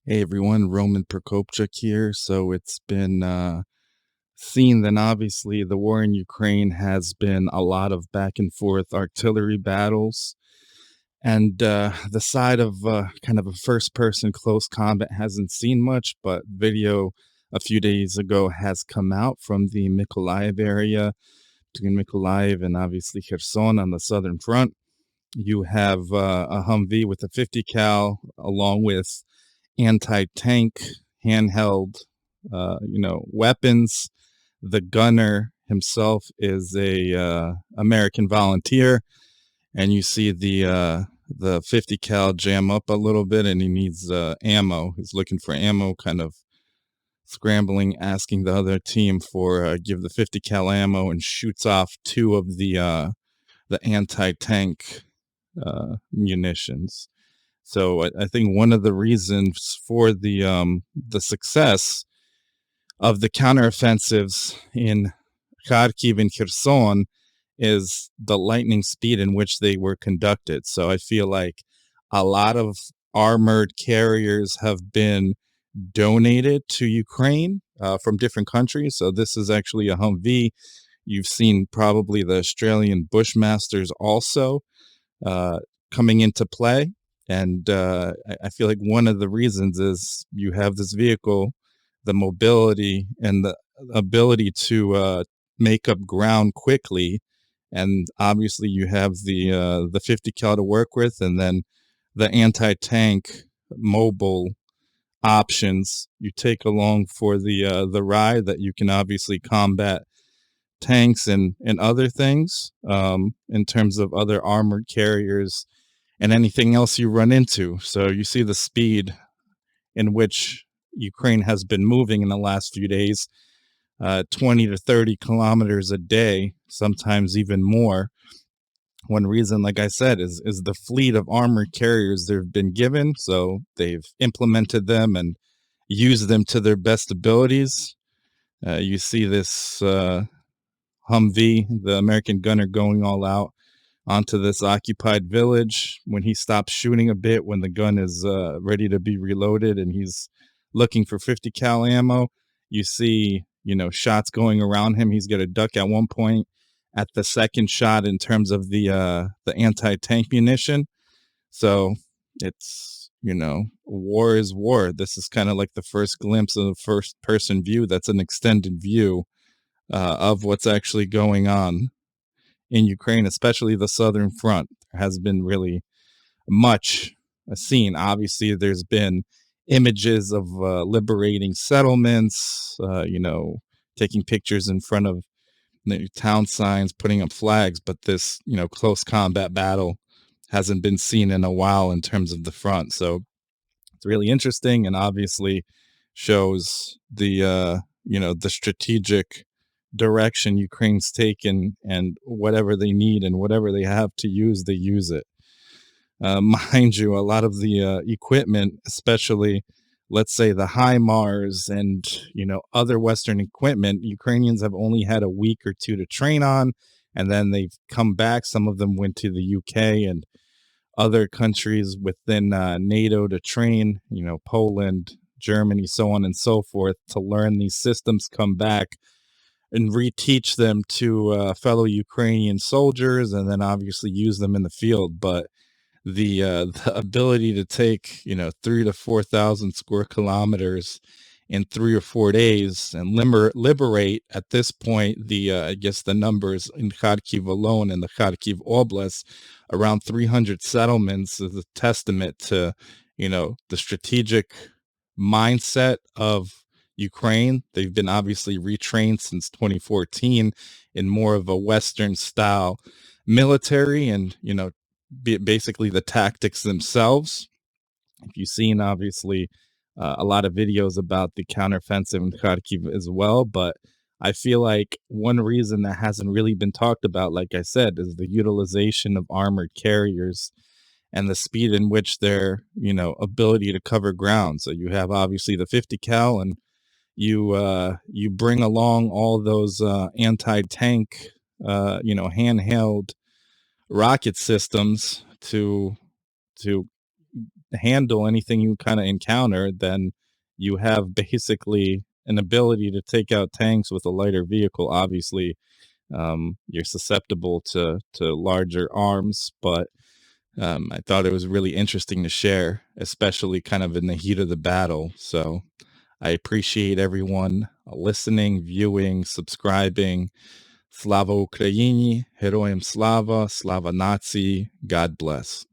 Hey everyone, Roman Prokopchuk here. So it's been seen that obviously the war in Ukraine has been a lot of back and forth artillery battles, and the side of kind of a first person close combat hasn't seen much, but video a few days ago has come out from the Mykolaiv area between Mykolaiv and obviously Kherson on the southern front. You have a Humvee with a 50 cal along with anti-tank handheld weapons. The gunner himself is a American volunteer, and you see the 50 cal jam up a little bit, and he needs ammo. He's looking for ammo, kind of scrambling, asking the other team for give the 50 cal ammo, and shoots off two of the anti-tank munitions. So I think one of the reasons for the success of the counteroffensives in Kharkiv and Kherson is the lightning speed in which they were conducted. So I feel like a lot of armored carriers have been donated to Ukraine from different countries. So this is actually a Humvee. You've seen probably the Australian Bushmasters also uh, coming into play. And I feel like one of the reasons is you have this vehicle, the mobility and the ability to make up ground quickly. And obviously, you have the 50 cal to work with, and then the anti-tank mobile options you take along for the ride that you can obviously combat tanks and other things in terms of other armored carriers and anything else you run into. So you see the speed in which Ukraine has been moving in the last few days, 20 to 30 kilometers a day, sometimes even more. One reason, like I said, is the fleet of armored carriers they've been given. So they've implemented them and used them to their best abilities. You see this Humvee, the American gunner, going all out onto this occupied village when he stops shooting a bit when the gun is ready to be reloaded and he's looking for 50 cal ammo. You see shots going around him. He's got a duck at one point at the second shot in terms of the anti-tank munition. So it's war is war. This is kind of like the first glimpse of the first person view. That's an extended view of what's actually going on in Ukraine, especially the southern front. There has been really much seen. Obviously, there's been images of liberating settlements, taking pictures in front of the town signs, putting up flags, but this, close combat battle hasn't been seen in a while in terms of the front. So it's really interesting and obviously shows the strategic direction Ukraine's taken, and whatever they need and whatever they have to use, they use it. Mind you, a lot of the equipment, especially let's say the HIMARS and other Western equipment, Ukrainians have only had a week or two to train on, and then they've come back. Some of them went to the UK and other countries within NATO to train, Poland, Germany, so on and so forth, to learn these systems, come back and reteach them to fellow Ukrainian soldiers, and then obviously use them in the field. But the ability to take 3 to 4,000 square kilometers in 3 or 4 days and liberate at this point the I guess the numbers in Kharkiv alone in the Kharkiv Oblast around 300 settlements is a testament to the strategic mindset of Ukraine. They've been obviously retrained since 2014 in more of a Western style military, and basically the tactics themselves. If you've seen, obviously, a lot of videos about the counteroffensive in Kharkiv as well, but I feel like one reason that hasn't really been talked about, like I said, is the utilization of armored carriers and the speed in which their ability to cover ground. So you have obviously the 50 cal, and you bring along all those anti-tank handheld rocket systems to handle anything you kind of encounter, then you have basically an ability to take out tanks with a lighter vehicle. Obviously, you're susceptible to larger arms, but I thought it was really interesting to share, especially kind of in the heat of the battle. So I appreciate everyone listening, viewing, subscribing. Slava Ukraini, Heroyam Slava, Slava Nazi, God bless.